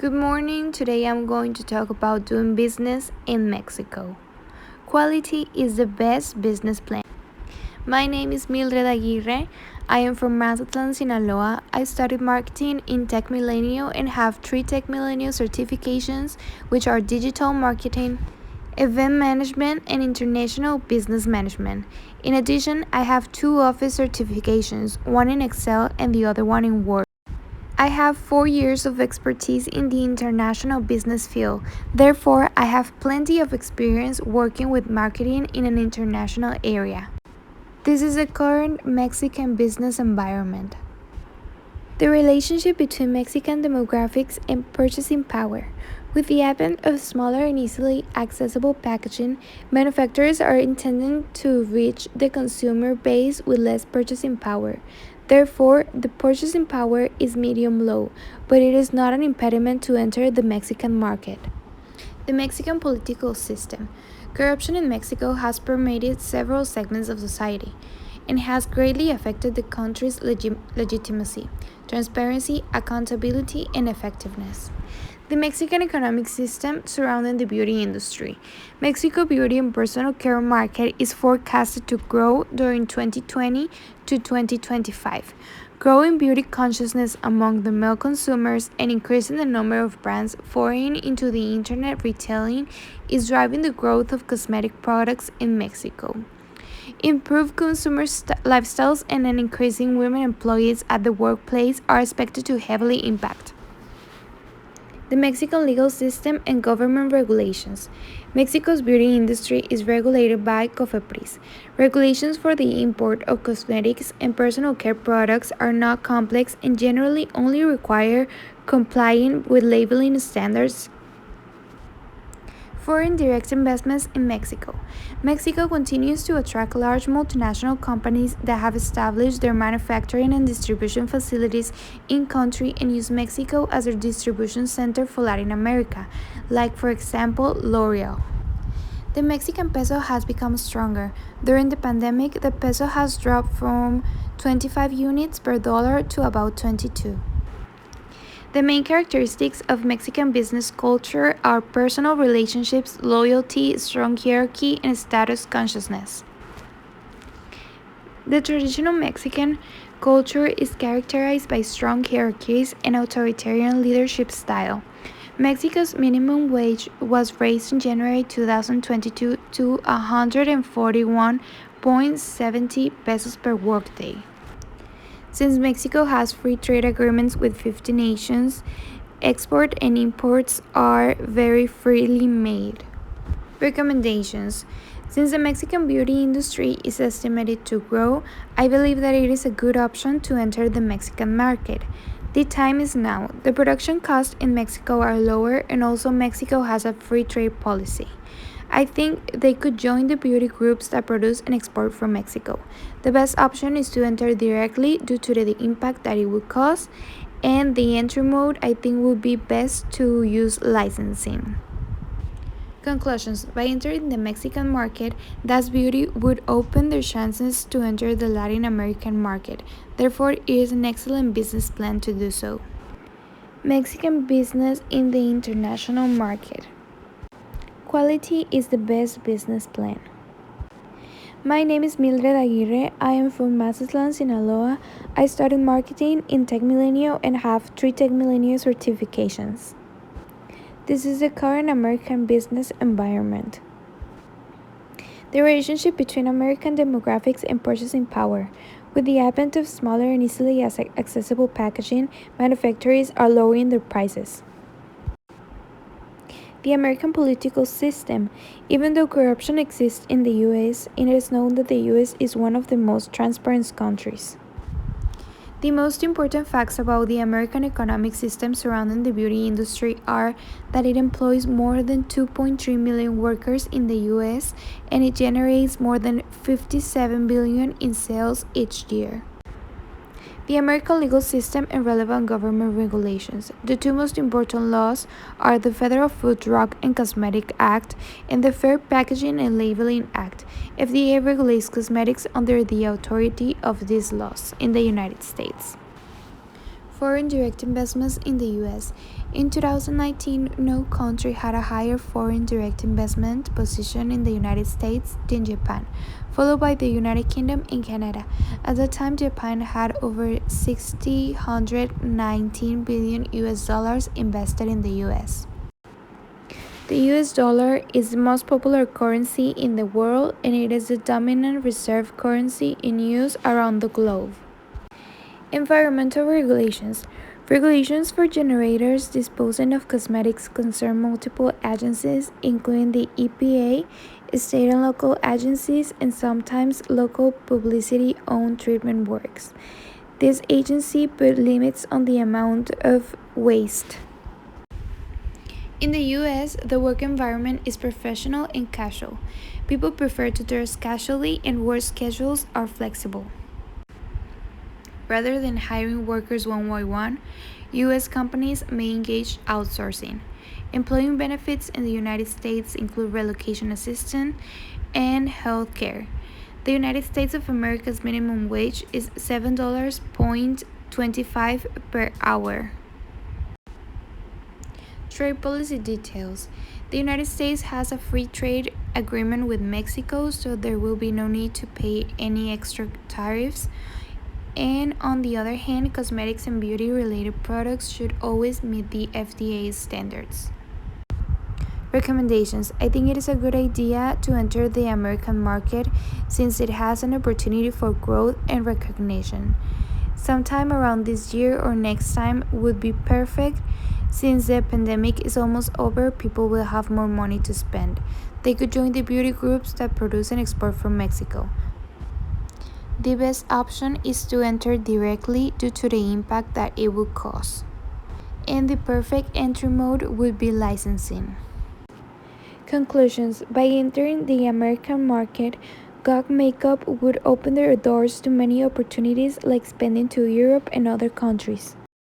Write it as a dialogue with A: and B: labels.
A: Good morning. Today I'm going to talk about doing business in Mexico. Quality is the best business plan. My name is Mildred Aguirre. I am from Mazatlan, Sinaloa. I studied marketing in Tech Milenio and have 3 Tech Milenio certifications, which are digital marketing, event management, and international business management. In addition, I have 2 office certifications, one in Excel and the other one in Word. I have 4 years of expertise in the international business field. Therefore, I have plenty of experience working with marketing in an international area. This is the current Mexican business environment. The relationship between Mexican demographics and purchasing power. With the advent of smaller and easily accessible packaging, manufacturers are intending to reach the consumer base with less purchasing power. Therefore, the purchasing power is medium-low, but it is not an impediment to enter the Mexican market. The Mexican political system. Corruption in Mexico has permeated several segments of society and has greatly affected the country's legitimacy, transparency, accountability, and effectiveness. The Mexican economic system surrounding the beauty industry. Mexico beauty and personal care market is forecasted to grow during 2020 to 2025. Growing beauty consciousness among the male consumers and increasing the number of brands foraying into the internet retailing is driving the growth of cosmetic products in Mexico. Improved consumer lifestyles and an increasing women employees at the workplace are expected to heavily impact the Mexican legal system and government regulations. Mexico's beauty industry is regulated by COFEPRIS. Regulations for the import of cosmetics and personal care products are not complex and generally only require complying with labeling standards. Foreign direct investments in Mexico. Mexico continues to attract large multinational companies that have established their manufacturing and distribution facilities in-country and use Mexico as their distribution center for Latin America, like for example, L'Oreal. The Mexican peso has become stronger. During the pandemic, the peso has dropped from 25 units per dollar to about 22. The main characteristics of Mexican business culture are personal relationships, loyalty, strong hierarchy, and status consciousness. The traditional Mexican culture is characterized by strong hierarchies and authoritarian leadership style. Mexico's minimum wage was raised in January 2022 to 141.70 pesos per workday. Since Mexico has free trade agreements with 50 nations, export and imports are very freely made. Recommendations. Since the Mexican beauty industry is estimated to grow, I believe that it is a good option to enter the Mexican market. The time is now. The production costs in Mexico are lower and also Mexico has a free trade policy. I think they could join the beauty groups that produce and export from Mexico. The best option is to enter directly due to the impact that it would cause, and the entry mode I think would be best to use licensing. Conclusions. By entering the Mexican market, Das Beauty would open their chances to enter the Latin American market. Therefore, it is an excellent business plan to do so. Mexican business in the international market. Quality is the best business plan. My name is Mildred Aguirre. I am from Mazatlan, Sinaloa. I studied marketing in Tech Milenio and have 3 Tech Milenio certifications. This is the current American business environment. The relationship between American demographics and purchasing power. With the advent of smaller and easily accessible packaging, manufacturers are lowering their prices. The American political system. Even though corruption exists in the U.S., it is known that the U.S. is one of the most transparent countries. The most important facts about the American economic system surrounding the beauty industry are that it employs more than 2.3 million workers in the U.S. and it generates more than $57 billion in sales each year. The American legal system and relevant government regulations. The 2 most important laws are the Federal Food, Drug, and Cosmetic Act and the Fair Packaging and Labeling Act. FDA regulates cosmetics under the authority of these laws in the United States. Foreign direct investments in the US. In 2019, no country had a higher foreign direct investment position in the United States than Japan, followed by the United Kingdom and Canada. At that time, Japan had over 619 billion US dollars invested in the US. The US dollar is the most popular currency in the world, and it is the dominant reserve currency in use around the globe. Environmental regulations. Regulations for generators disposing of cosmetics concern multiple agencies, including the EPA, state and local agencies, and sometimes local publicity-owned treatment works. This agency put limits on the amount of waste. In the US, the work environment is professional and casual. People prefer to dress casually, and work schedules are flexible. Rather than hiring workers one by one, US companies may engage outsourcing. Employment benefits in the United States include relocation assistance and health care. The United States of America's minimum wage is $7.25 per hour. Trade policy details. The United States has a free trade agreement with Mexico, so there will be no need to pay any extra tariffs. And on the other hand, cosmetics and beauty-related products should always meet the FDA's standards. Recommendations. I think it is a good idea to enter the American market since it has an opportunity for growth and recognition. Sometime around this year or next time would be perfect. Since the pandemic is almost over, people will have more money to spend. They could join the beauty groups that produce and export from Mexico. The best option is to enter directly due to the impact that it will cause. And the perfect entry mode would be licensing. Conclusions. By entering the American market, GOG Makeup would open their doors to many opportunities like expanding to Europe and other countries.